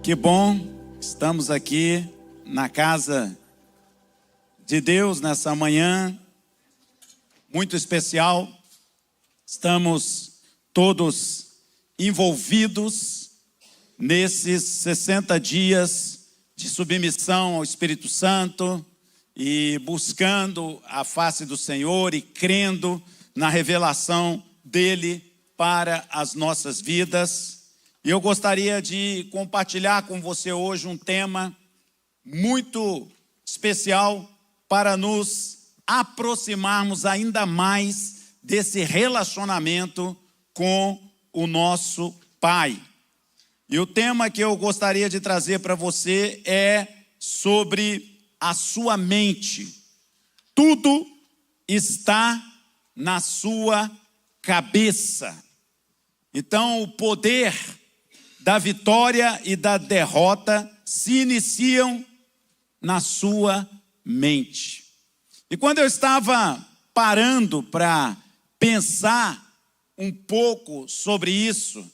Que bom, estamos aqui na casa de Deus nessa manhã, muito especial. Estamos todos envolvidos nesses 60 dias de submissão ao Espírito Santo e buscando a face do Senhor e crendo na revelação dele para as nossas vidas. E eu gostaria de compartilhar com você hoje um tema muito especial para nos aproximarmos ainda mais desse relacionamento com o nosso Pai. E o tema que eu gostaria de trazer para você é sobre a sua mente. Tudo está na sua cabeça. Então, o poder da vitória e da derrota se iniciam na sua mente. E quando eu estava parando para pensar um pouco sobre isso,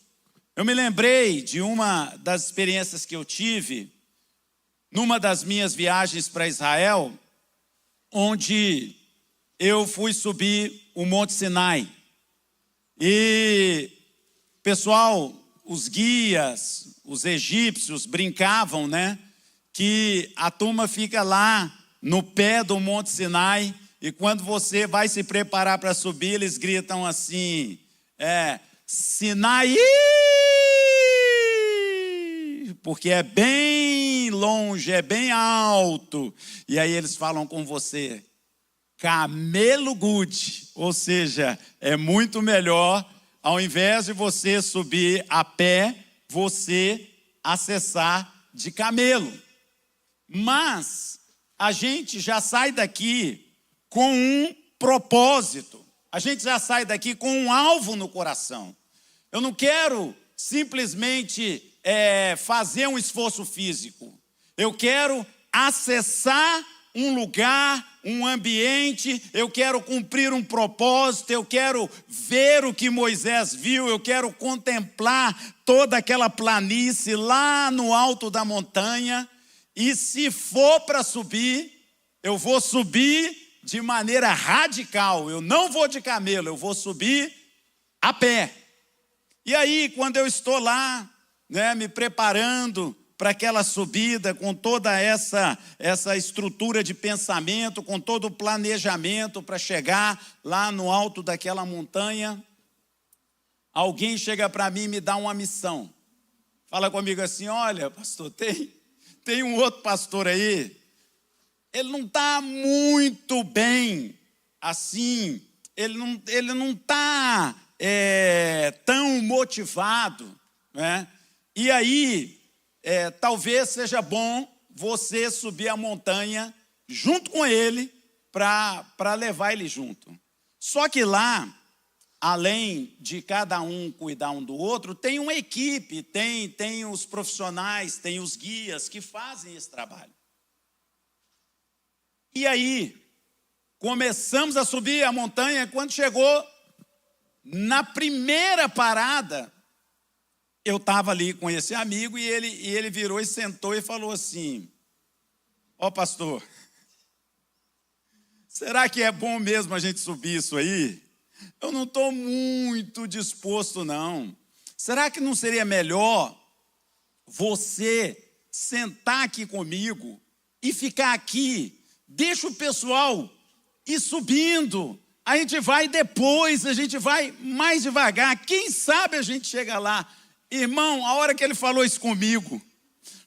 eu me lembrei de uma das experiências que eu tive numa das minhas viagens para Israel, onde eu fui subir o Monte Sinai. E, pessoal, os guias, os egípcios brincavam, né? Que a turma fica lá no pé do Monte Sinai e quando você vai se preparar para subir, eles gritam assim, Sinai, porque é bem longe, é bem alto. E aí eles falam com você, camelo good, ou seja, é muito melhor, ao invés de você subir a pé, você acessar de camelo. Mas a gente já sai daqui com um propósito. A gente já sai daqui com um alvo no coração. Eu não quero simplesmente fazer um esforço físico. Eu quero acessar um lugar, um ambiente, eu quero cumprir um propósito, eu quero ver o que Moisés viu, eu quero contemplar toda aquela planície lá no alto da montanha, e se for para subir, eu vou subir de maneira radical, eu não vou de camelo, eu vou subir a pé. E aí, quando eu estou lá, né, me preparando para aquela subida, com toda essa estrutura de pensamento, com todo o planejamento para chegar lá no alto daquela montanha, alguém chega para mim e me dá uma missão. Fala comigo assim, olha, pastor, tem um outro pastor aí, ele não está muito bem assim, ele não está tão motivado, né? E aí, talvez seja bom você subir a montanha junto com ele para levar ele junto. Só que lá, além de cada um cuidar um do outro, tem uma equipe, tem os profissionais, tem os guias que fazem esse trabalho. E aí, começamos a subir a montanha, quando chegou na primeira parada, eu estava ali com esse amigo e ele virou e sentou e falou assim, ó pastor, será que é bom mesmo a gente subir isso aí? Eu não estou muito disposto não. Será que não seria melhor você sentar aqui comigo e ficar aqui? Deixa o pessoal ir subindo. A gente vai depois, a gente vai mais devagar. Quem sabe a gente chega lá. Irmão, a hora que ele falou isso comigo,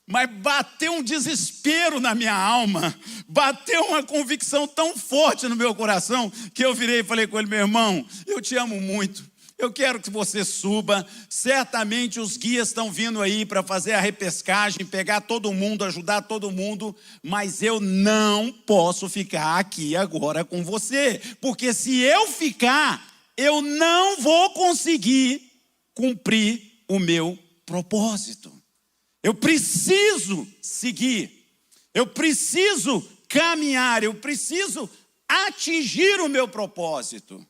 mas bateu um desespero na minha alma, bateu uma convicção tão forte no meu coração, que eu virei e falei com ele, meu irmão, eu te amo muito, eu quero que você suba, certamente os guias estão vindo aí para fazer a repescagem, pegar todo mundo, ajudar todo mundo, mas eu não posso ficar aqui agora com você, porque se eu ficar, eu não vou conseguir cumprir o meu propósito. Eu preciso seguir, eu preciso caminhar, eu preciso atingir o meu propósito.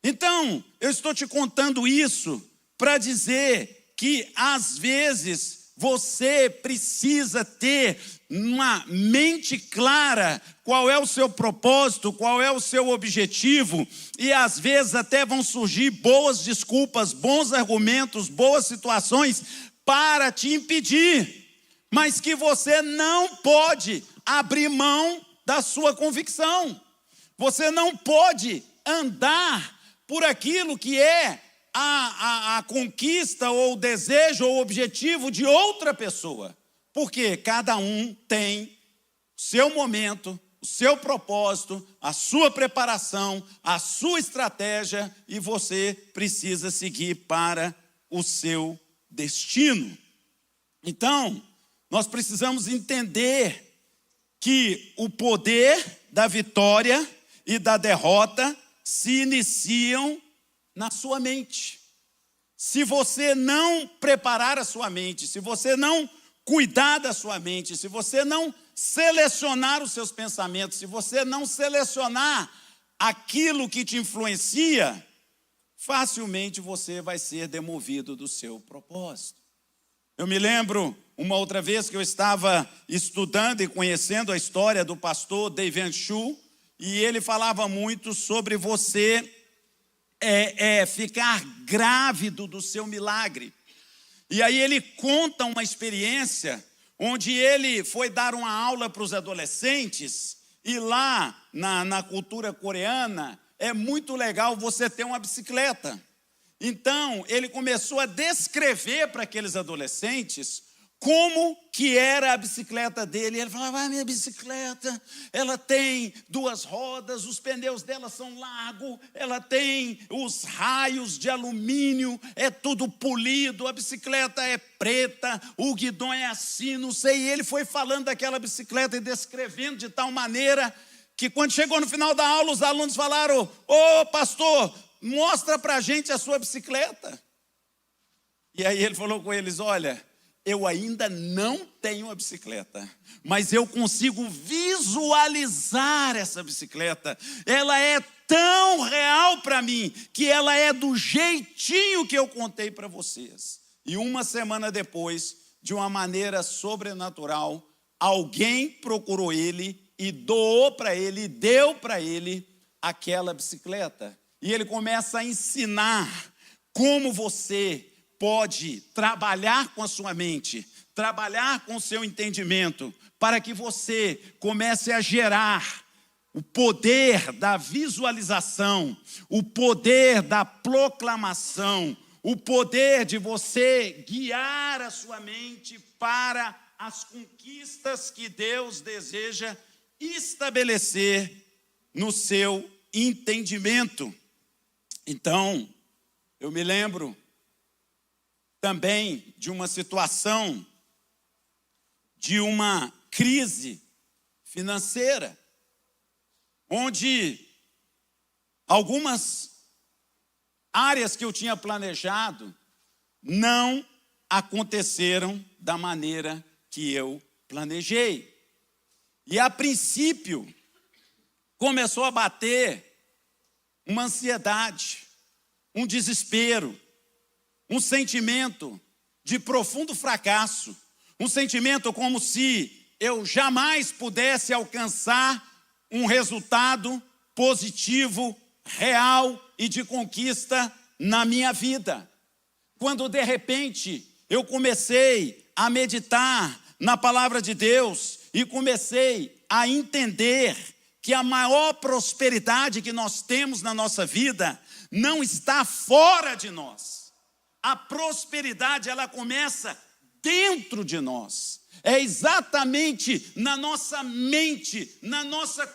Então, eu estou te contando isso para dizer que às vezes Você precisa ter uma mente clara, qual é o seu propósito, qual é o seu objetivo, e às vezes até vão surgir boas desculpas, bons argumentos, boas situações para te impedir, mas que você não pode abrir mão da sua convicção. Você não pode andar por aquilo que é a conquista ou o desejo ou o objetivo de outra pessoa. Porque cada um tem o seu momento, o seu propósito, a sua preparação, a sua estratégia, e você precisa seguir para o seu destino. Então, nós precisamos entender que o poder da vitória e da derrota se iniciam na sua mente. Se você não preparar a sua mente, se você não cuidar da sua mente, se você não selecionar os seus pensamentos, se você não selecionar aquilo que te influencia, facilmente você vai ser demovido do seu propósito. Eu me lembro uma outra vez que eu estava estudando e conhecendo a história do pastor David Chu, e ele falava muito sobre você ficar grávido do seu milagre. E aí ele conta uma experiência onde ele foi dar uma aula para os adolescentes, e lá na cultura coreana é muito legal você ter uma bicicleta. Então ele começou a descrever para aqueles adolescentes como que era a bicicleta dele. Ele falava: minha bicicleta, ela tem 2 rodas, os pneus dela são largos, ela tem os raios de alumínio, é tudo polido, a bicicleta é preta, o guidão é assim, não sei. E ele foi falando daquela bicicleta e descrevendo de tal maneira que quando chegou no final da aula, os alunos falaram: ô pastor, mostra para a gente a sua bicicleta. E aí ele falou com eles: olha, eu ainda não tenho a bicicleta, mas eu consigo visualizar essa bicicleta. Ela é tão real para mim, que ela é do jeitinho que eu contei para vocês. E uma semana depois, de uma maneira sobrenatural, alguém procurou ele e doou para ele, deu para ele aquela bicicleta. E ele começa a ensinar como você pode trabalhar com a sua mente, trabalhar com o seu entendimento, para que você comece a gerar o poder da visualização, o poder da proclamação, o poder de você guiar a sua mente para as conquistas que Deus deseja estabelecer no seu entendimento. Então, eu me lembro também de uma situação, de uma crise financeira, onde algumas áreas que eu tinha planejado não aconteceram da maneira que eu planejei. E a princípio, começou a bater uma ansiedade, um desespero, um sentimento de profundo fracasso, um sentimento como se eu jamais pudesse alcançar um resultado positivo, real e de conquista na minha vida. Quando de repente eu comecei a meditar na palavra de Deus e comecei a entender que a maior prosperidade que nós temos na nossa vida não está fora de nós. A prosperidade, ela começa dentro de nós. É exatamente na nossa mente, na nossa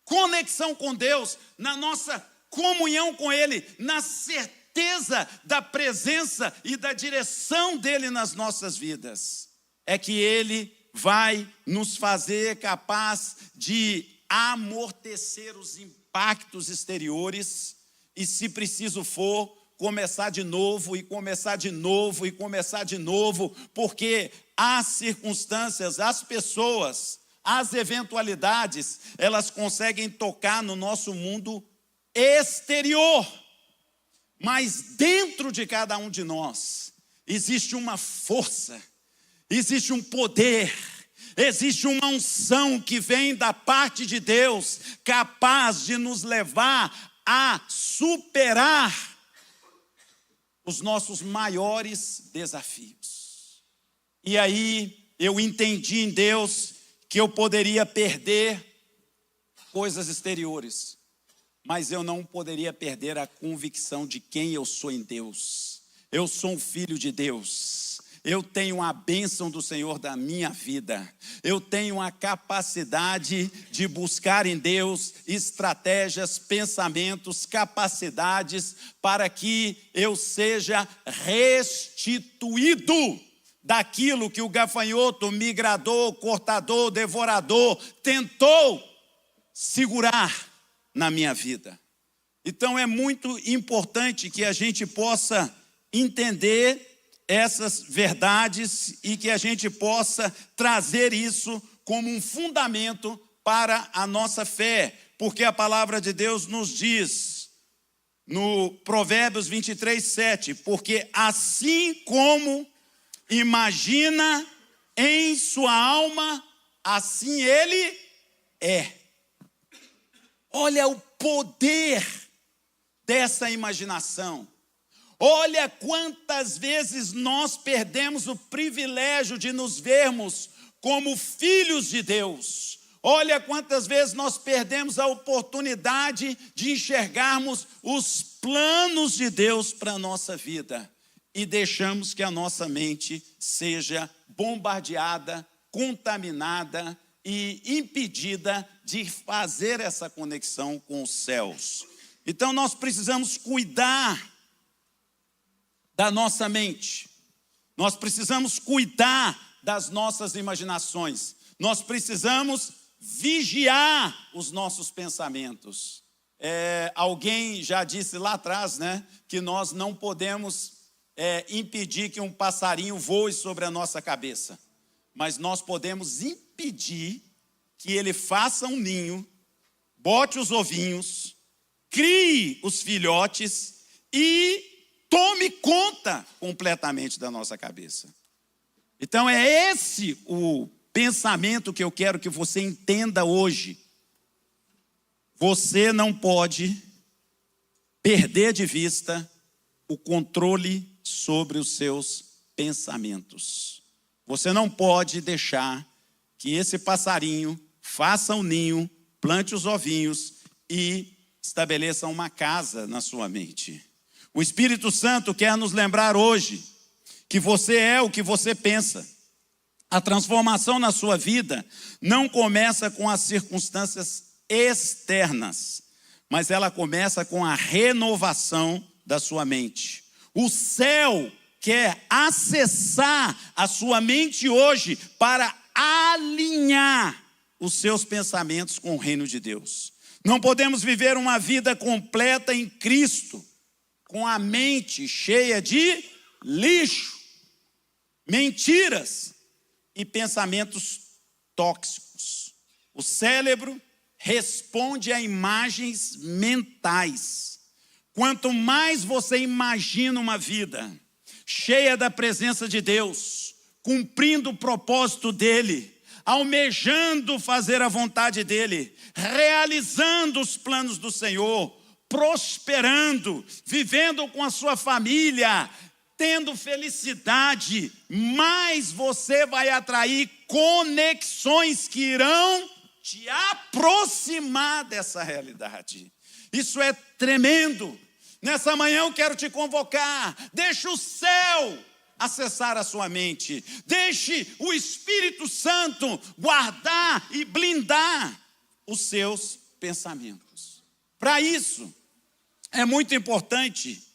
conexão com Deus, na nossa comunhão com Ele, na certeza da presença e da direção dEle nas nossas vidas. É que Ele vai nos fazer capaz de amortecer os impactos exteriores e, se preciso for, começar de novo e começar de novo e começar de novo, porque as circunstâncias, as pessoas, as eventualidades, elas conseguem tocar no nosso mundo exterior, mas dentro de cada um de nós existe uma força existe um poder, existe uma unção que vem da parte de Deus, capaz de nos levar a superar os nossos maiores desafios. E aí eu entendi em Deus que eu poderia perder coisas exteriores, mas eu não poderia perder a convicção de quem eu sou em Deus. Eu sou um filho de Deus. Eu tenho a bênção do Senhor da minha vida. Eu tenho a capacidade de buscar em Deus estratégias, pensamentos, capacidades para que eu seja restituído daquilo que o gafanhoto, migrador, cortador, devorador tentou segurar na minha vida. Então é muito importante que a gente possa entender essas verdades e que a gente possa trazer isso como um fundamento para a nossa fé, porque a palavra de Deus nos diz no Provérbios 23:7, porque assim como imagina em sua alma, assim ele é. Olha o poder dessa imaginação. Olha quantas vezes nós perdemos o privilégio de nos vermos como filhos de Deus. Olha quantas vezes nós perdemos a oportunidade de enxergarmos os planos de Deus para a nossa vida e deixamos que a nossa mente seja bombardeada, contaminada e impedida de fazer essa conexão com os céus. Então nós precisamos cuidar da nossa mente, nós precisamos cuidar das nossas imaginações, nós precisamos vigiar os nossos pensamentos. Alguém já disse lá atrás, né, que nós não podemos impedir que um passarinho voe sobre a nossa cabeça, mas nós podemos impedir que ele faça um ninho, bote os ovinhos, crie os filhotes e tome conta completamente da nossa cabeça. Então é esse o pensamento que eu quero que você entenda hoje. Você não pode perder de vista o controle sobre os seus pensamentos. Você não pode deixar que esse passarinho faça um ninho, plante os ovinhos e estabeleça uma casa na sua mente. O Espírito Santo quer nos lembrar hoje que você é o que você pensa. A transformação na sua vida não começa com as circunstâncias externas, mas ela começa com a renovação da sua mente. O céu quer acessar a sua mente hoje para alinhar os seus pensamentos com o reino de Deus. Não podemos viver uma vida completa em Cristo com a mente cheia de lixo, mentiras e pensamentos tóxicos. O cérebro responde a imagens mentais. Quanto mais você imagina uma vida cheia da presença de Deus, cumprindo o propósito dele, almejando fazer a vontade dele, realizando os planos do Senhor, prosperando, vivendo com a sua família, tendo felicidade, mais você vai atrair conexões que irão te aproximar dessa realidade. Isso é tremendo. Nessa manhã eu quero te convocar. Deixe o céu acessar a sua mente. Deixe o Espírito Santo guardar e blindar os seus pensamentos. Para isso, é muito importante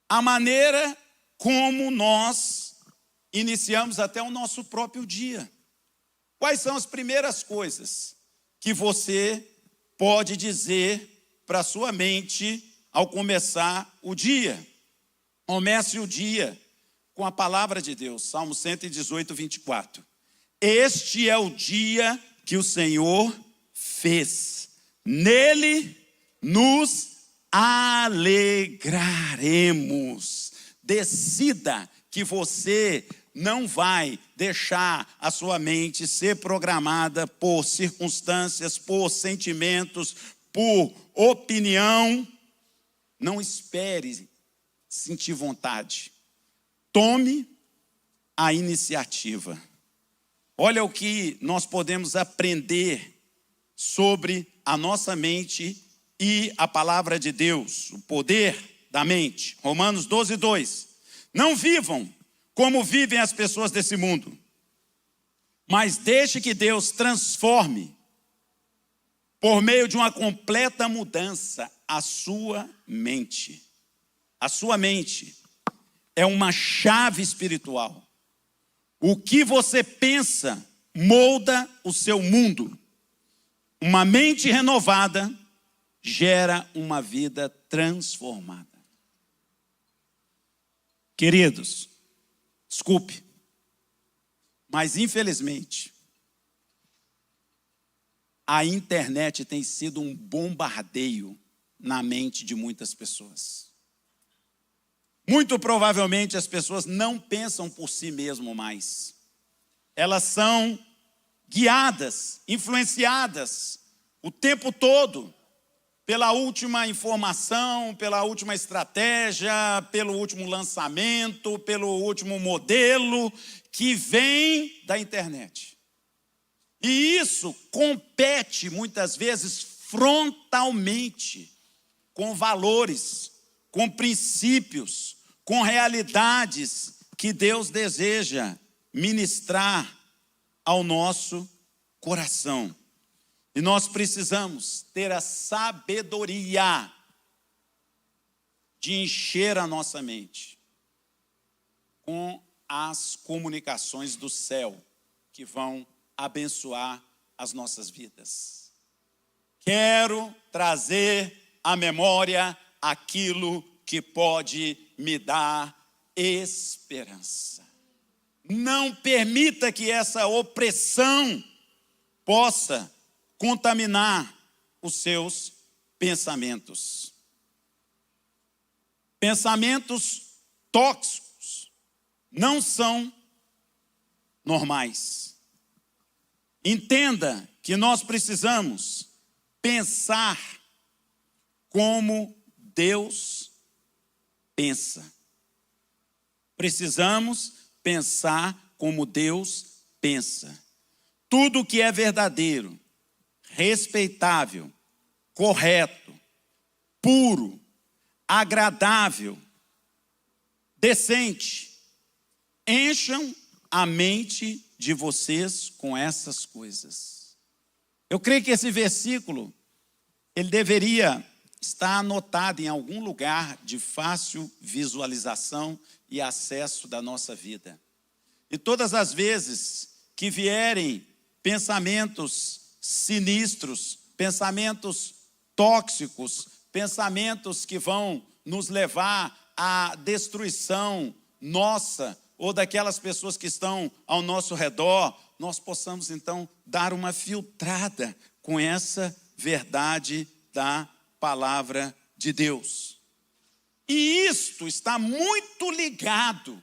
a maneira como nós iniciamos até o nosso próprio dia. Quais são as primeiras coisas que você pode dizer para a sua mente ao começar o dia? Comece o dia com a palavra de Deus, Salmo 118, 24. Este é o dia que o Senhor fez, nele nos alegraremos. Decida que você não vai deixar a sua mente ser programada por circunstâncias, por sentimentos, por opinião. Não espere sentir vontade. Tome a iniciativa. Olha o que nós podemos aprender sobre a nossa mente e a palavra de Deus, o poder da mente. Romanos 12:2. Não vivam como vivem as pessoas desse mundo, mas deixe que Deus transforme, por meio de uma completa mudança, a sua mente. A sua mente é uma chave espiritual. O que você pensa molda o seu mundo. Uma mente renovada gera uma vida transformada. Queridos, desculpe, mas infelizmente, a internet tem sido um bombardeio na mente de muitas pessoas. Muito provavelmente as pessoas não pensam por si mesmo mais. Elas são guiadas, influenciadas o tempo todo pela última informação, pela última estratégia, pelo último lançamento, pelo último modelo que vem da internet. E isso compete muitas vezes frontalmente com valores, com princípios, com realidades que Deus deseja ministrar ao nosso coração. E nós precisamos ter a sabedoria de encher a nossa mente com as comunicações do céu que vão abençoar as nossas vidas. Quero trazer à memória aquilo que pode me dar esperança. Não permita que essa opressão possa contaminar os seus pensamentos. Pensamentos tóxicos não são normais. Entenda que nós precisamos pensar como Deus pensa. Precisamos pensar como Deus pensa. Tudo que é verdadeiro, respeitável, correto, puro, agradável, decente, encham a mente de vocês com essas coisas. Eu creio que esse versículo, ele deveria estar anotado em algum lugar de fácil visualização e acesso da nossa vida. E todas as vezes que vierem pensamentos sinistros, pensamentos tóxicos, pensamentos que vão nos levar à destruição nossa ou daquelas pessoas que estão ao nosso redor, nós possamos então dar uma filtrada com essa verdade da palavra de Deus. E isto está muito ligado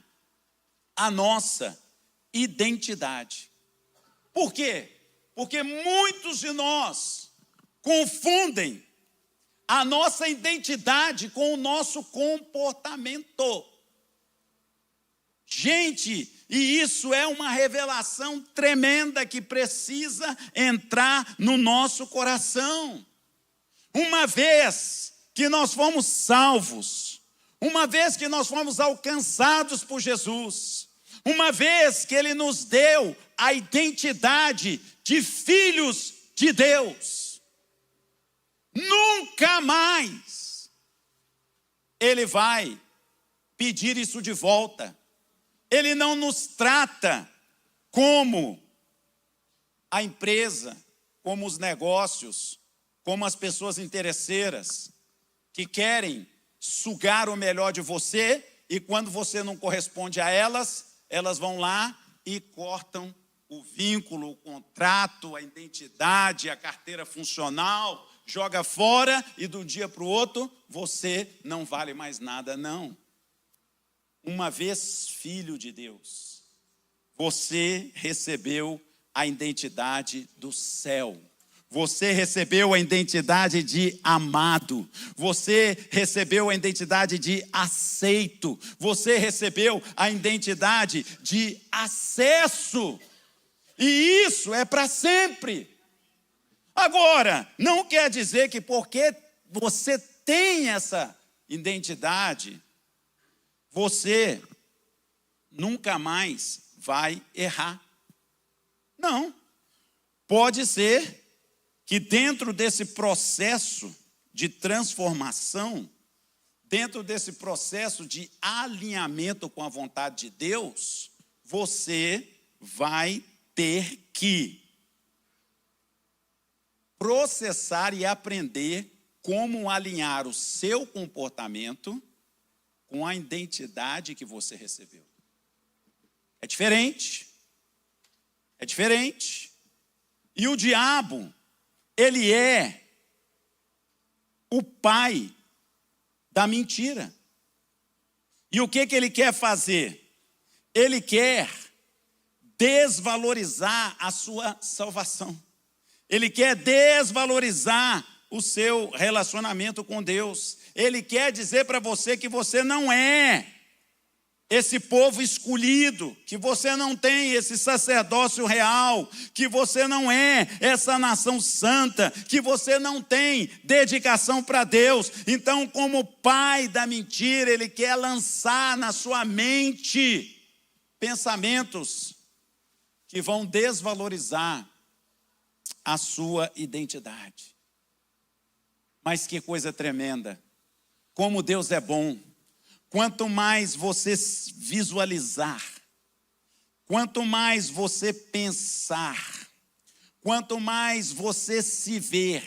à nossa identidade. Por quê? Porque muitos de nós confundem a nossa identidade com o nosso comportamento. Gente, e isso é uma revelação tremenda que precisa entrar no nosso coração. Uma vez que nós fomos salvos, uma vez que nós fomos alcançados por Jesus, uma vez que Ele nos deu a identidade de filhos de Deus, nunca mais Ele vai pedir isso de volta. Ele não nos trata como a empresa, como os negócios, como as pessoas interesseiras, que querem sugar o melhor de você, e quando você não corresponde a elas, elas vão lá e cortam o vínculo, o contrato, a identidade, a carteira funcional, joga fora e do dia para o outro você não vale mais nada, não. Uma vez filho de Deus, você recebeu a identidade do céu. Você recebeu a identidade de amado. Você recebeu a identidade de aceito. Você recebeu a identidade de acesso. E isso é para sempre. Agora, não quer dizer que porque você tem essa identidade, você nunca mais vai errar. Não. Pode ser que dentro desse processo de transformação, dentro desse processo de alinhamento com a vontade de Deus, você vai ter que processar e aprender como alinhar o seu comportamento com a identidade que você recebeu. É diferente. É diferente. E o diabo, ele é o pai da mentira. E o que ele quer fazer? Ele quer desvalorizar a sua salvação. Ele quer desvalorizar o seu relacionamento com Deus. Ele quer dizer para você que você não é esse povo escolhido, que você não tem esse sacerdócio real, que você não é essa nação santa, que você não tem dedicação para Deus. Então, como pai da mentira, ele quer lançar na sua mente pensamentos que vão desvalorizar a sua identidade. Mas que coisa tremenda, como Deus é bom. Quanto mais você visualizar, quanto mais você pensar, quanto mais você se ver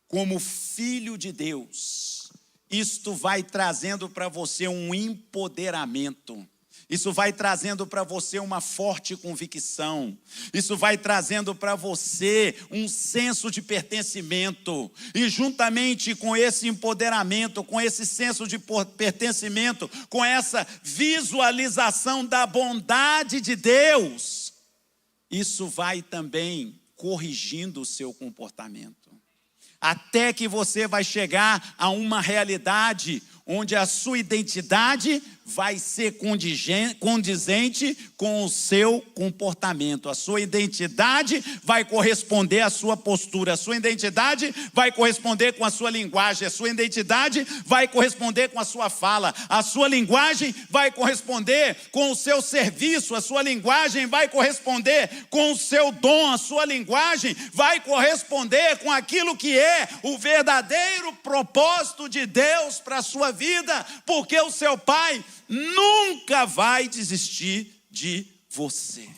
como filho de Deus, isto vai trazendo para você um empoderamento. Isso vai trazendo para você uma forte convicção. Isso vai trazendo para você um senso de pertencimento. E juntamente com esse empoderamento, com esse senso de pertencimento, com essa visualização da bondade de Deus, isso vai também corrigindo o seu comportamento. Até que você vai chegar a uma realidade onde a sua identidade vai ser condizente com o seu comportamento. A sua identidade vai corresponder à sua postura. A sua identidade vai corresponder com a sua linguagem. A sua identidade vai corresponder com a sua fala. A sua linguagem vai corresponder com o seu serviço. A sua linguagem vai corresponder com o seu dom. A sua linguagem vai corresponder com aquilo que é o verdadeiro propósito de Deus para a sua vida, porque o seu Pai nunca vai desistir de você.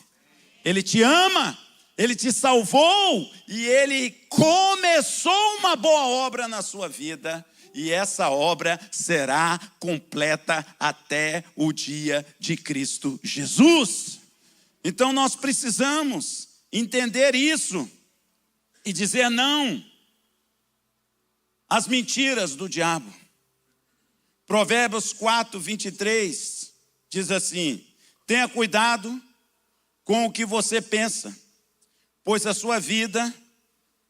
Ele te ama, Ele te salvou e Ele começou uma boa obra na sua vida. E essa obra será completa até o dia de Cristo Jesus. Então nós precisamos entender isso e dizer não às mentiras do diabo. Provérbios 4, 23 diz assim: tenha cuidado com o que você pensa, pois a sua vida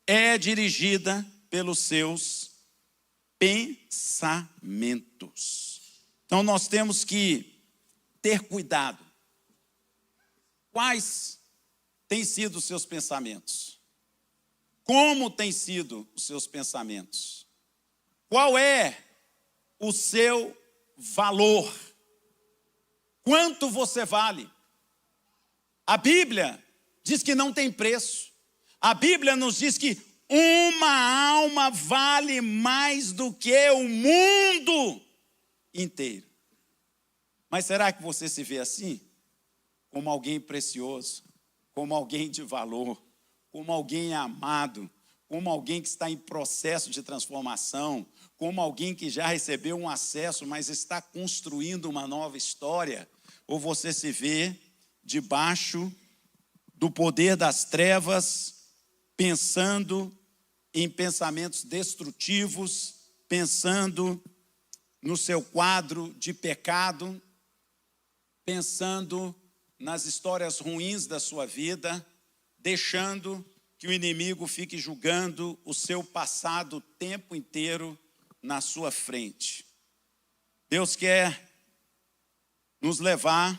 é dirigida pelos seus pensamentos. Então nós temos que ter cuidado. Quais têm sido os seus pensamentos? Como têm sido os seus pensamentos? Qual é o seu valor? Quanto você vale? A Bíblia diz que não tem preço. A Bíblia nos diz que uma alma vale mais do que o mundo inteiro. Mas será que você se vê assim? Como alguém precioso, como alguém de valor, como alguém amado, como alguém que está em processo de transformação, como alguém que já recebeu um acesso, mas está construindo uma nova história? Ou você se vê debaixo do poder das trevas, pensando em pensamentos destrutivos, pensando no seu quadro de pecado, pensando nas histórias ruins da sua vida, deixando que o inimigo fique julgando o seu passado o tempo inteiro na sua frente. Deus quer nos levar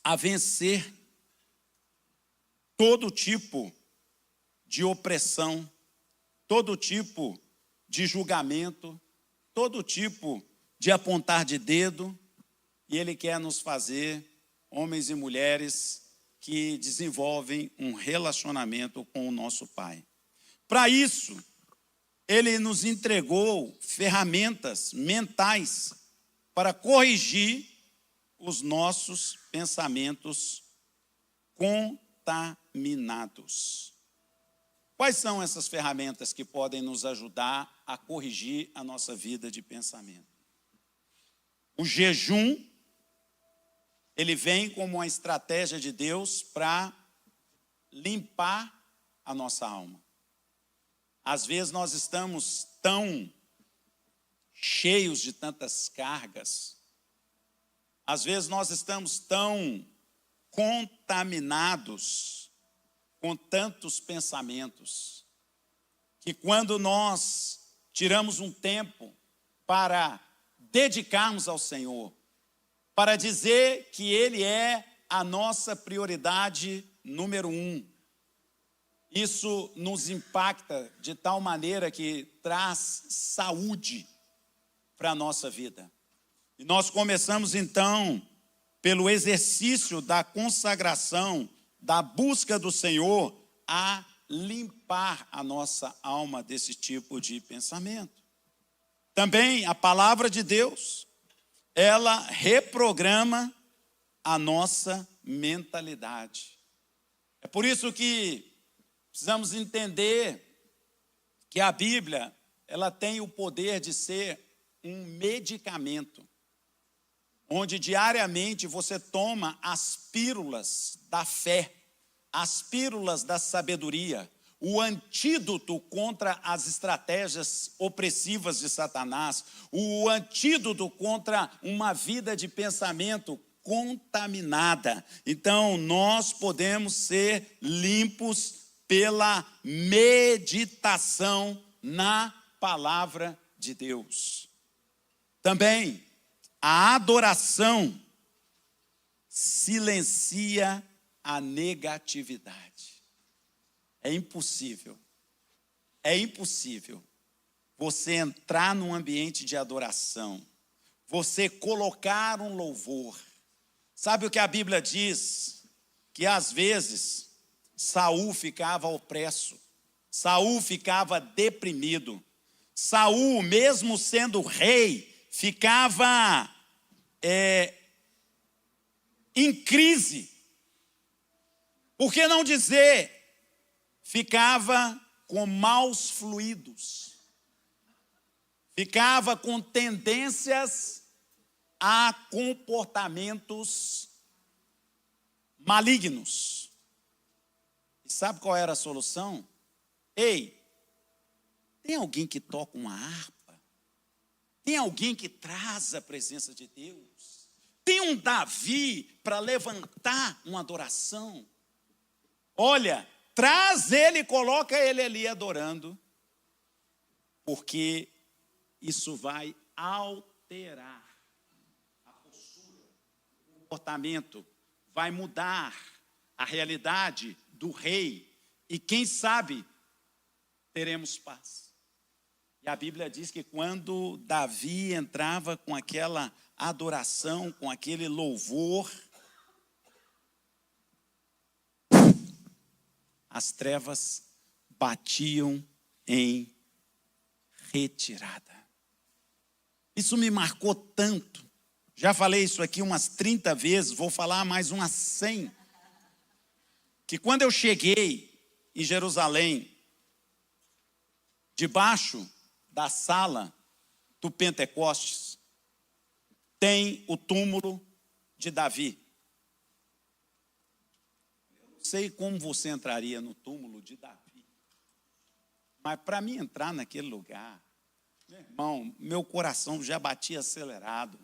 a vencer todo tipo de opressão, todo tipo de julgamento, todo tipo de apontar de dedo, e Ele quer nos fazer homens e mulheres que desenvolvem um relacionamento com o nosso Pai. Para isso, Ele nos entregou ferramentas mentais para corrigir os nossos pensamentos contaminados. Quais são essas ferramentas que podem nos ajudar a corrigir a nossa vida de pensamento? O jejum, ele vem como uma estratégia de Deus para limpar a nossa alma. Às vezes nós estamos tão cheios de tantas cargas, às vezes nós estamos tão contaminados com tantos pensamentos, que quando nós tiramos um tempo para dedicarmos ao Senhor, para dizer que Ele é a nossa prioridade número 1, isso nos impacta de tal maneira que traz saúde para a nossa vida. E nós começamos então pelo exercício da consagração, da busca do Senhor, a limpar a nossa alma desse tipo de pensamento. Também a palavra de Deus, ela reprograma a nossa mentalidade. É por isso que precisamos entender que a Bíblia, ela tem o poder de ser um medicamento, onde diariamente você toma as pílulas da fé, as pílulas da sabedoria, o antídoto contra as estratégias opressivas de Satanás, o antídoto contra uma vida de pensamento contaminada. Então, nós podemos ser limpos pela meditação na palavra de Deus. Também, a adoração silencia a negatividade. É impossível você entrar num ambiente de adoração, você colocar um louvor. Sabe o que a Bíblia diz? Que às vezes Saul ficava opresso, Saul ficava deprimido, Saul, mesmo sendo rei, ficava em crise. Por que não dizer, ficava com maus fluidos, ficava com tendências a comportamentos malignos. E sabe qual era a solução? Ei, tem alguém que toca uma harpa? Tem alguém que traz a presença de Deus? Tem um Davi para levantar uma adoração? Olha, traz ele e coloca ele ali adorando, porque isso vai alterar a postura, o comportamento, vai mudar a realidade do rei, e quem sabe teremos paz. E a Bíblia diz que quando Davi entrava com aquela adoração, com aquele louvor, as trevas batiam em retirada. Isso me marcou tanto. Já falei isso aqui umas 30 vezes, vou falar mais umas 100. Que quando eu cheguei em Jerusalém, debaixo da sala do Pentecostes, tem o túmulo de Davi. Eu não sei como você entraria no túmulo de Davi, mas para mim entrar naquele lugar, meu irmão, meu coração já batia acelerado.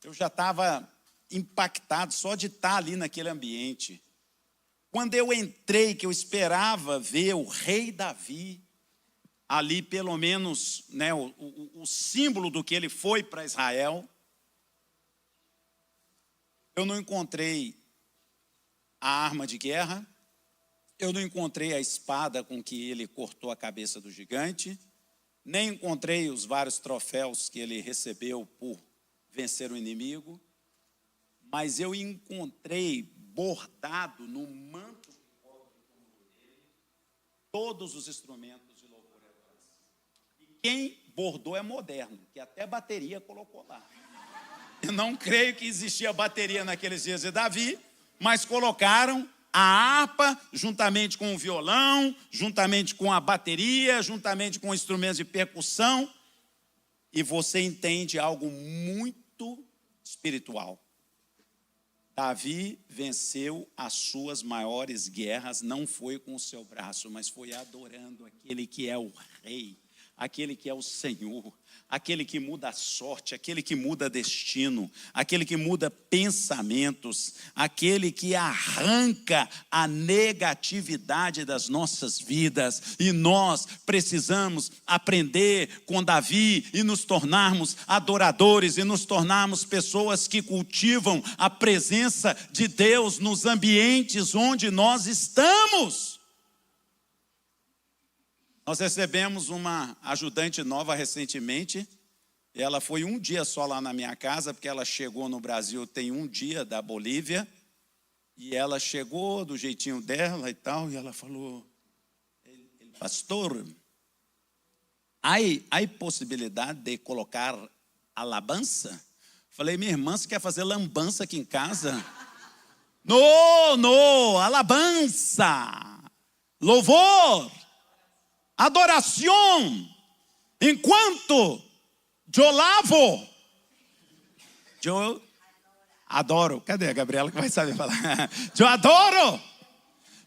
Eu já estava impactado só de estar ali naquele ambiente. Quando eu entrei, que eu esperava ver o rei Davi, ali pelo menos, né, o símbolo do que ele foi para Israel, eu não encontrei a arma de guerra, eu não encontrei a espada com que ele cortou a cabeça do gigante, nem encontrei os vários troféus que ele recebeu por vencer o inimigo, mas eu encontrei bordado no manto que cobre o corpo dele todos os instrumentos de louvor e adoração. E quem bordou é moderno, que até bateria colocou lá. Eu não creio que existia bateria naqueles dias de Davi, mas colocaram a harpa juntamente com o violão, juntamente com a bateria, juntamente com instrumentos de percussão, e você entende algo muito espiritual. Davi venceu as suas maiores guerras, não foi com o seu braço, mas foi adorando aquele que é o rei, aquele que é o Senhor, aquele que muda a sorte, aquele que muda destino, aquele que muda pensamentos, aquele que arranca a negatividade das nossas vidas. E nós precisamos aprender com Davi e nos tornarmos adoradores e nos tornarmos pessoas que cultivam a presença de Deus nos ambientes onde nós estamos. Nós recebemos uma ajudante nova recentemente. Ela foi um dia só lá na minha casa, porque ela chegou no Brasil tem um dia da Bolívia. E ela chegou do jeitinho dela e tal, e ela falou: pastor, há possibilidade de colocar alabança? Falei: minha irmã, você quer fazer lambança aqui em casa? Não, alabança, louvor, adoração, enquanto eu lavo, eu adoro. Cadê a Gabriela que vai saber falar? Eu adoro.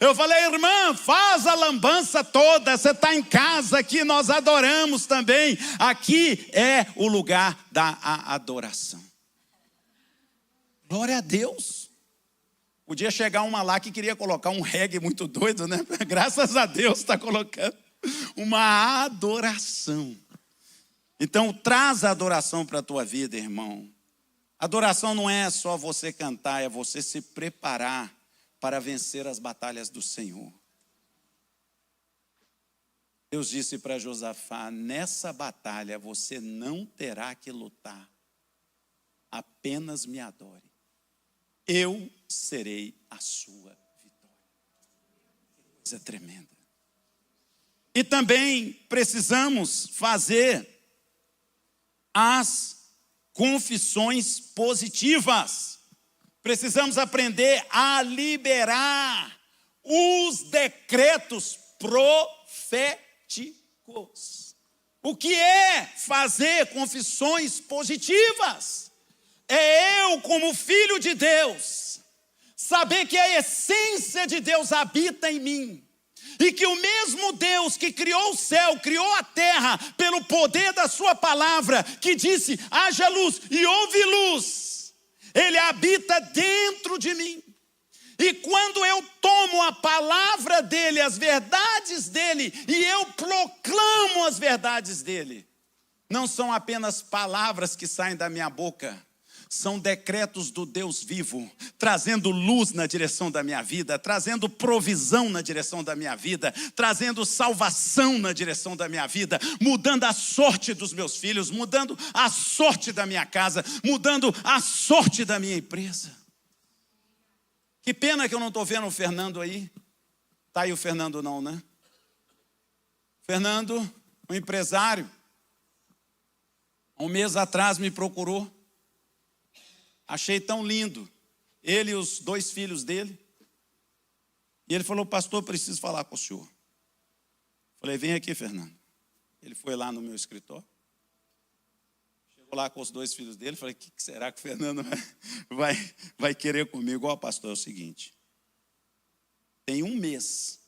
Eu falei: irmã, faz a lambança toda, você está em casa, aqui nós adoramos também. Aqui é o lugar da adoração. Glória a Deus. Podia chegar uma lá que queria colocar um reggae muito doido, né? Graças a Deus está colocando uma adoração. Então traz a adoração para a tua vida, irmão. Adoração não é só você cantar, é você se preparar para vencer as batalhas do Senhor. Deus disse para Josafá: nessa batalha você não terá que lutar, apenas me adore. Eu serei a sua vitória. Que coisa tremenda. E também precisamos fazer as confissões positivas. Precisamos aprender a liberar os decretos proféticos. O que é fazer confissões positivas? É eu, como filho de Deus, saber que a essência de Deus habita em mim. E que o mesmo Deus que criou o céu, criou a terra, pelo poder da sua palavra, que disse: haja luz e houve luz, Ele habita dentro de mim. E quando eu tomo a palavra dEle, as verdades dEle, e eu proclamo as verdades dEle, não são apenas palavras que saem da minha boca, são decretos do Deus vivo, trazendo luz na direção da minha vida, trazendo provisão na direção da minha vida, trazendo salvação na direção da minha vida, mudando a sorte dos meus filhos, mudando a sorte da minha casa, mudando a sorte da minha empresa. Que pena que eu não estou vendo o Fernando aí. Está aí o Fernando não, né? Fernando, um empresário, um mês atrás me procurou. Achei tão lindo, ele e os 2 filhos dele. E ele falou: pastor, preciso falar com o senhor. Falei: vem aqui, Fernando. Ele foi lá no meu escritório. Chegou lá com os 2 filhos dele. Falei: o que será que o Fernando vai querer comigo? Ó, pastor, é o seguinte. Tem um mês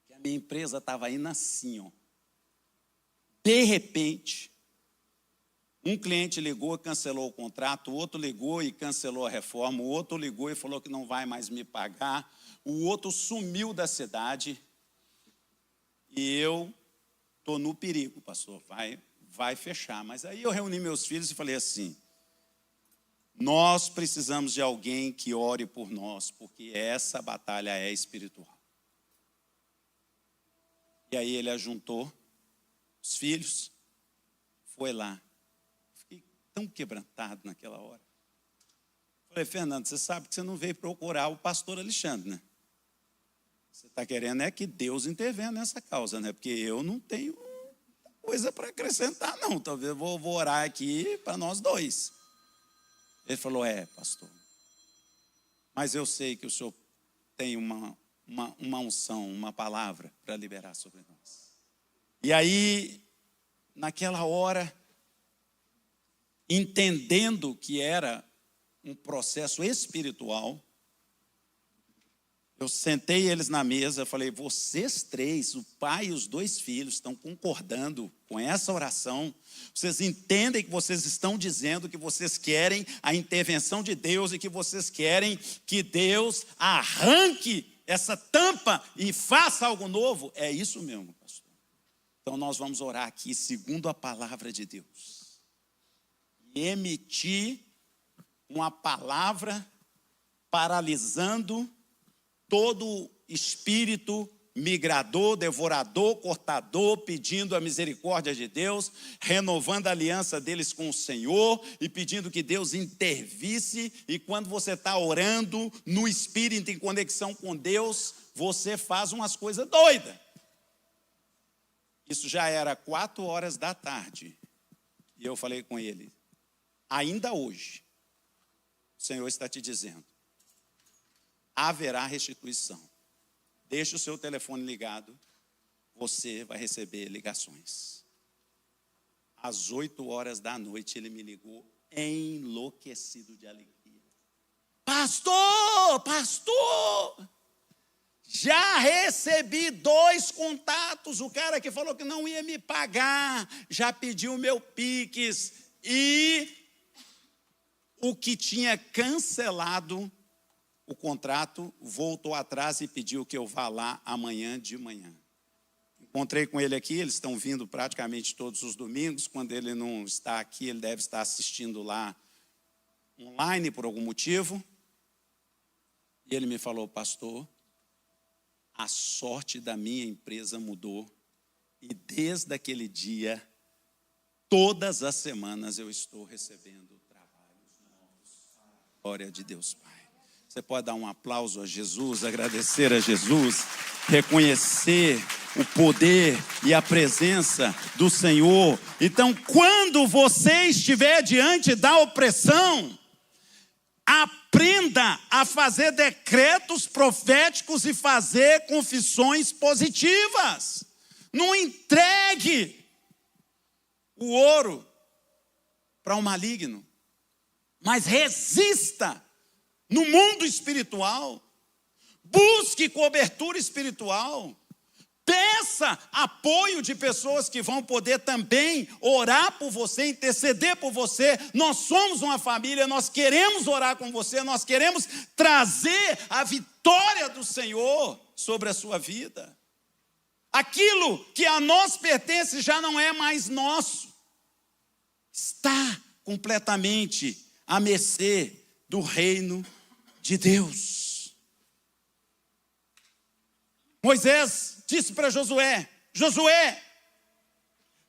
que a minha empresa estava indo assim, ó. De repente, Um cliente ligou e cancelou o contrato, o outro ligou e cancelou a reforma, o outro ligou e falou que não vai mais me pagar, o outro sumiu da cidade e eu estou no perigo, pastor, vai fechar. Mas aí eu reuni meus filhos e falei assim, nós precisamos de alguém que ore por nós, porque essa batalha é espiritual. E aí ele ajuntou os filhos, foi lá. Fiquei tão quebrantado naquela hora. Falei, Fernando, você sabe que você não veio procurar o pastor Alexandre, né? Você está querendo é que Deus intervenha nessa causa, né? Porque eu não tenho coisa para acrescentar, não. Talvez eu vou orar aqui para nós dois. Ele falou, pastor, mas eu sei que o senhor tem uma unção, uma palavra para liberar sobre nós. E aí, naquela hora, entendendo que era um processo espiritual, eu sentei eles na mesa, falei, vocês três, o pai e os dois filhos, estão concordando com essa oração. Vocês entendem que vocês estão dizendo que vocês querem a intervenção de Deus e que vocês querem que Deus arranque essa tampa e faça algo novo? É isso mesmo, pastor. Então nós vamos orar aqui segundo a palavra de Deus. E emitir uma palavra paralisando todo espírito migrador, devorador, cortador, pedindo a misericórdia de Deus, renovando a aliança deles com o Senhor e pedindo que Deus intervisse. E quando você está orando no espírito, em conexão com Deus, você faz umas coisas doidas. Isso já era 4 horas da tarde. E eu falei com ele, ainda hoje, o Senhor está te dizendo, haverá restituição. Deixe o seu telefone ligado, você vai receber ligações. Às 8 horas da noite ele me ligou, enlouquecido de alegria. Pastor, já recebi 2 contatos, o cara que falou que não ia me pagar, já pediu o meu Pix, e o que tinha cancelado o contrato voltou atrás e pediu que eu vá lá amanhã de manhã. Encontrei com ele aqui, eles estão vindo praticamente todos os domingos. Quando ele não está aqui, ele deve estar assistindo lá online por algum motivo. E ele me falou, pastor, a sorte da minha empresa mudou. E desde aquele dia, todas as semanas eu estou recebendo trabalhos novos. Glória de Deus, Pai. Você pode dar um aplauso a Jesus, agradecer a Jesus, reconhecer o poder e a presença do Senhor. Então, quando você estiver diante da opressão, aprenda a fazer decretos proféticos e fazer confissões positivas. Não entregue o ouro para um maligno, mas resista. No mundo espiritual, busque cobertura espiritual, peça apoio de pessoas que vão poder também orar por você, interceder por você. Nós somos uma família, nós queremos orar com você, nós queremos trazer a vitória do Senhor sobre a sua vida. Aquilo que a nós pertence já não é mais nosso, está completamente à mercê do reino de Deus. Moisés disse para Josué, Josué,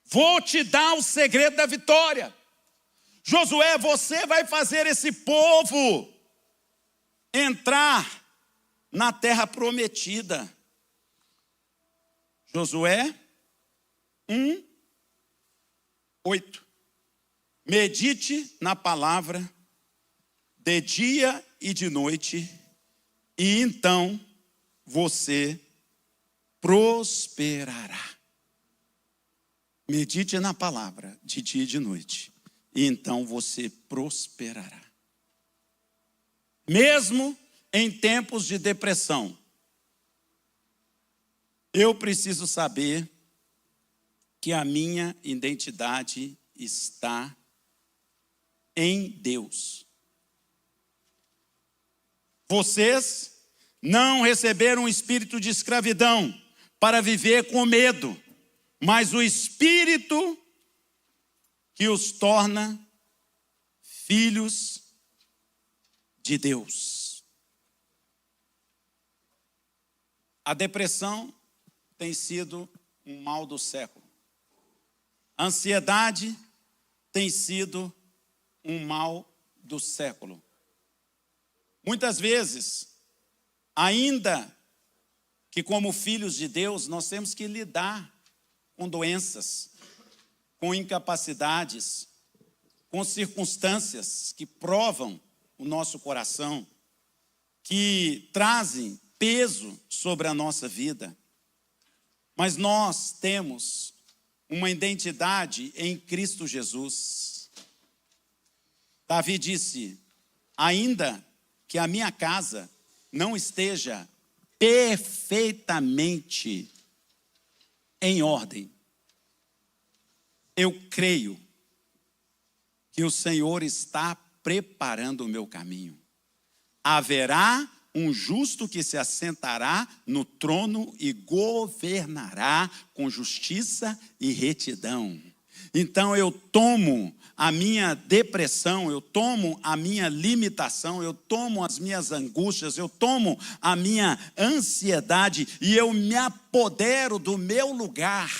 vou te dar o segredo da vitória. Josué, você vai fazer esse povo entrar na terra prometida. Josué 1:8. Medite na palavra de dia e de noite, e então você prosperará. Medite na palavra de dia e de noite, e então você prosperará. Mesmo em tempos de depressão, eu preciso saber que a minha identidade está em Deus. Vocês não receberam um espírito de escravidão para viver com medo, mas o espírito que os torna filhos de Deus. A depressão tem sido um mal do século. A ansiedade tem sido um mal do século. Muitas vezes, ainda que como filhos de Deus, nós temos que lidar com doenças, com incapacidades, com circunstâncias que provam o nosso coração, que trazem peso sobre a nossa vida. Mas nós temos uma identidade em Cristo Jesus. Davi disse: ainda que a minha casa não esteja perfeitamente em ordem, eu creio que o Senhor está preparando o meu caminho. Haverá um justo que se assentará no trono e governará com justiça e retidão. Então eu tomo a minha depressão, eu tomo a minha limitação, eu tomo as minhas angústias, eu tomo a minha ansiedade e eu me apodero do meu lugar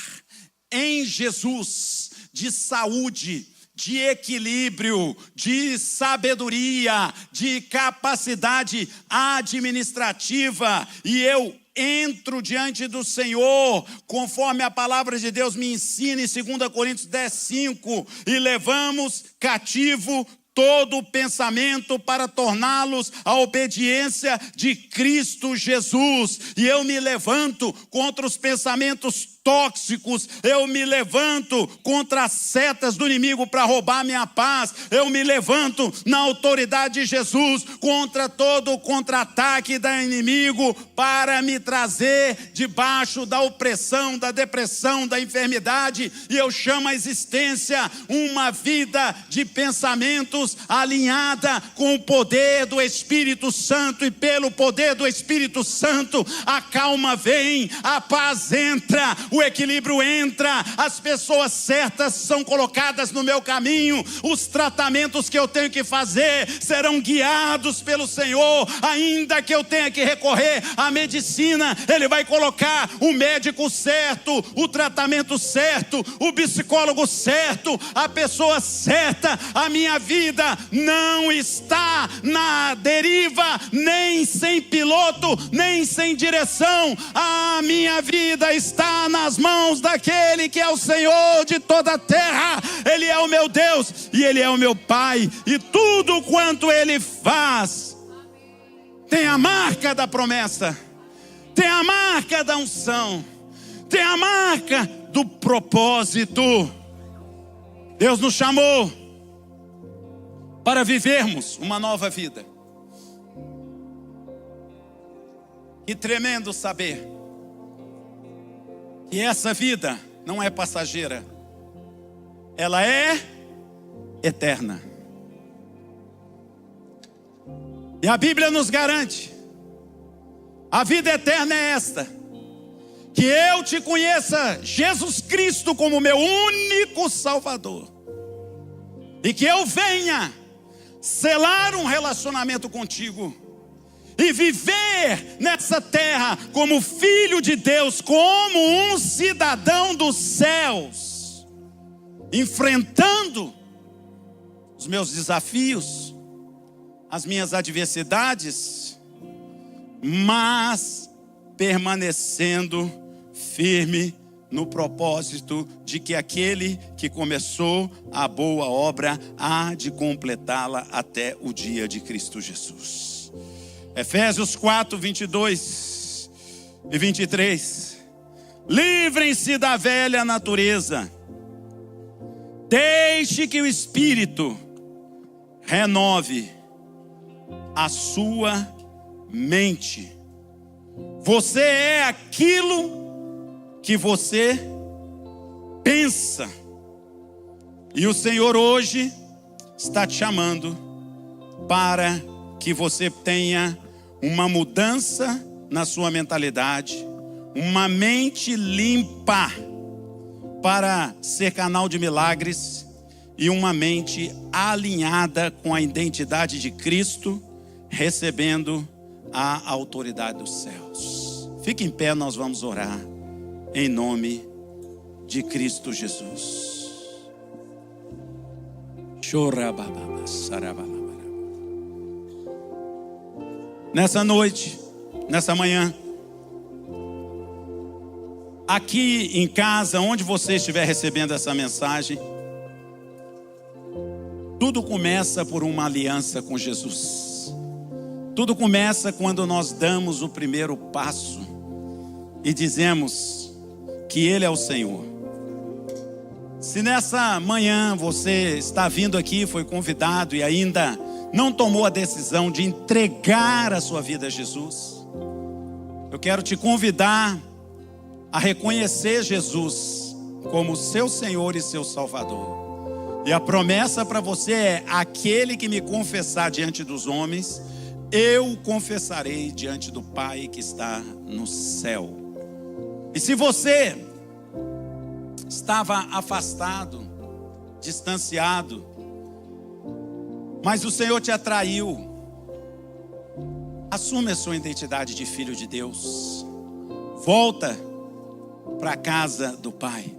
em Jesus, de saúde, de equilíbrio, de sabedoria, de capacidade administrativa, e eu entro diante do Senhor, conforme a palavra de Deus me ensina em 2 Coríntios 10:5, e levamos cativo todo o pensamento para torná-los à obediência de Cristo Jesus. E eu me levanto contra os pensamentos tóxicos, eu me levanto contra as setas do inimigo para roubar minha paz, eu me levanto na autoridade de Jesus contra todo o contra-ataque do inimigo para me trazer debaixo da opressão, da depressão, da enfermidade, e eu chamo a existência uma vida de pensamentos alinhada com o poder do Espírito Santo, e pelo poder do Espírito Santo a calma vem, a paz entra, o equilíbrio entra, as pessoas certas são colocadas no meu caminho, os tratamentos que eu tenho que fazer serão guiados pelo Senhor, ainda que eu tenha que recorrer à medicina, Ele vai colocar o médico certo, o tratamento certo, o psicólogo certo, a pessoa certa. A minha vida não está na deriva, nem sem piloto, nem sem direção. A minha vida está nas mãos daquele que é o Senhor de toda a terra. Ele é o meu Deus e Ele é o meu Pai, e tudo quanto Ele faz tem a marca da promessa, tem a marca da unção, tem a marca do propósito. Deus nos chamou para vivermos uma nova vida. Que tremendo saber que essa vida não é passageira, ela é eterna. E a Bíblia nos garante: a vida eterna é esta, que eu te conheça, Jesus Cristo, como meu único Salvador, e que eu venha selar um relacionamento contigo e viver nessa terra como filho de Deus, como um cidadão dos céus, enfrentando os meus desafios, as minhas adversidades, mas permanecendo firme no propósito de que aquele que começou a boa obra há de completá-la até o dia de Cristo Jesus. Efésios 4, 22 e 23. Livrem-se da velha natureza, deixe que o Espírito renove a sua mente. Você é aquilo que você pensa. E o Senhor hoje está te chamando para que você tenha uma mudança na sua mentalidade, uma mente limpa para ser canal de milagres e uma mente alinhada com a identidade de Cristo, recebendo a autoridade dos céus. Fique em pé, nós vamos orar em nome de Cristo Jesus. Nessa noite, nessa manhã, aqui em casa, onde você estiver recebendo essa mensagem, tudo começa por uma aliança com Jesus. Tudo começa quando nós damos o primeiro passo e dizemos que Ele é o Senhor. Se nessa manhã você está vindo aqui, foi convidado e ainda não tomou a decisão de entregar a sua vida a Jesus, eu quero te convidar a reconhecer Jesus como seu Senhor e seu Salvador. E a promessa para você é: aquele que me confessar diante dos homens, eu confessarei diante do Pai que está no céu. E se você estava afastado, distanciado, mas o Senhor te atraiu, assume a sua identidade de filho de Deus. Volta para a casa do Pai.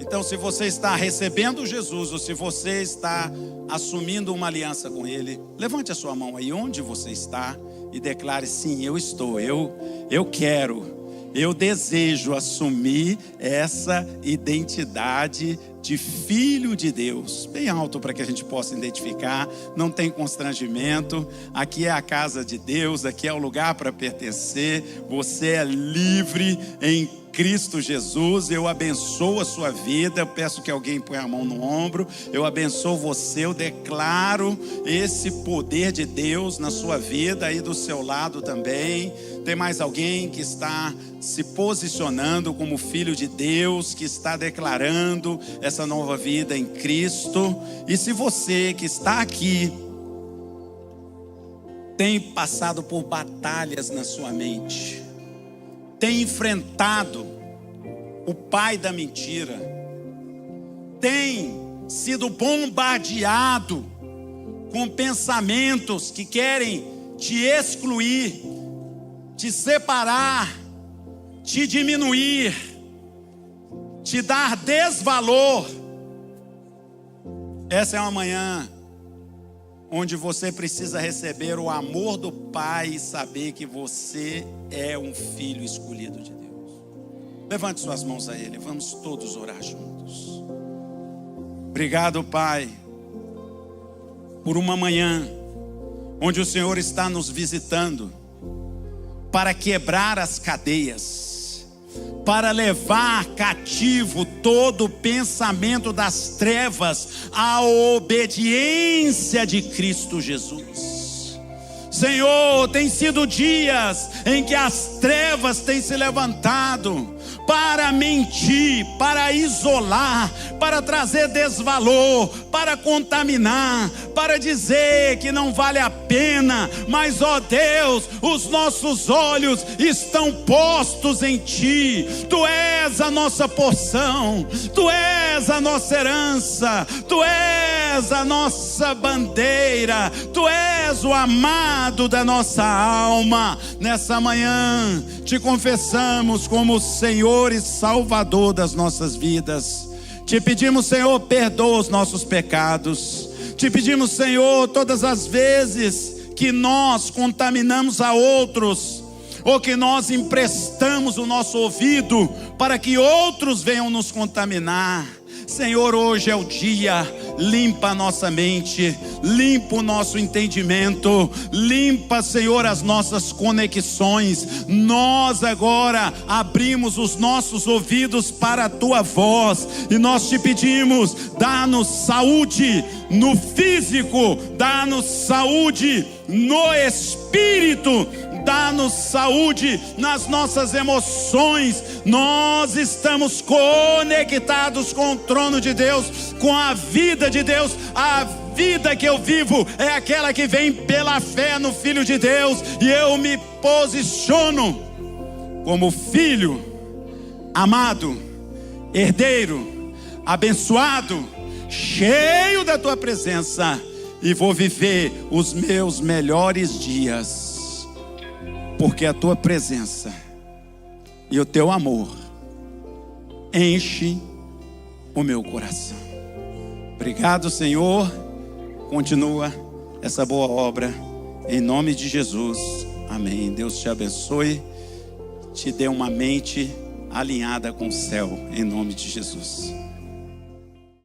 Então, se você está recebendo Jesus, ou se você está assumindo uma aliança com Ele, levante a sua mão aí onde você está e declare: sim, eu estou, eu quero, eu desejo assumir essa identidade de filho de Deus. Bem alto para que a gente possa identificar, não tem constrangimento. Aqui é a casa de Deus, aqui é o lugar para pertencer. Você é livre em Cristo Jesus. Eu abençoo a sua vida. Eu peço que alguém ponha a mão no ombro. Eu abençoo você. Eu declaro esse poder de Deus na sua vida, aí do seu lado também. Tem mais alguém que está se posicionando como filho de Deus, que está declarando essa nova vida em Cristo? E se você que está aqui tem passado por batalhas na sua mente, tem enfrentado o pai da mentira, tem sido bombardeado com pensamentos que querem te excluir, te separar, te diminuir, te dar desvalor, essa é uma manhã onde você precisa receber o amor do Pai e saber que você é um filho escolhido de Deus. Levante suas mãos a Ele, vamos todos orar juntos. Obrigado, Pai, por uma manhã onde o Senhor está nos visitando para quebrar as cadeias, para levar cativo todo pensamento das trevas à obediência de Cristo Jesus. Senhor, tem sido dias em que as trevas têm se levantado para mentir, para isolar, para trazer desvalor, para contaminar, para dizer que não vale a pena. Mas, ó Deus, os nossos olhos estão postos em Ti. Tu és a nossa porção, Tu és a nossa herança, Tu és a nossa bandeira, Tu és o amado da nossa alma. Nessa manhã Te confessamos como Senhor e Salvador das nossas vidas. Te pedimos, Senhor, perdoa os nossos pecados. Te pedimos, Senhor, todas as vezes que nós contaminamos a outros, ou que nós emprestamos o nosso ouvido para que outros venham nos contaminar. Senhor, hoje é o dia. Limpa a nossa mente, limpa o nosso entendimento, limpa, Senhor, as nossas conexões. Nós agora abrimos os nossos ouvidos para a Tua voz e nós Te pedimos: dá-nos saúde no físico, dá-nos saúde no espírito, dá-nos saúde nas nossas emoções. Nós estamos conectados com o trono de Deus, com a vida de Deus, a vida que eu vivo é aquela que vem pela fé no Filho de Deus, e eu me posiciono como filho amado, herdeiro, abençoado, cheio da tua presença, e vou viver os meus melhores dias, porque a tua presença e o teu amor enche o meu coração. Obrigado, Senhor. Continua essa boa obra, em nome de Jesus, amém. Deus te abençoe, te dê uma mente alinhada com o céu, em nome de Jesus.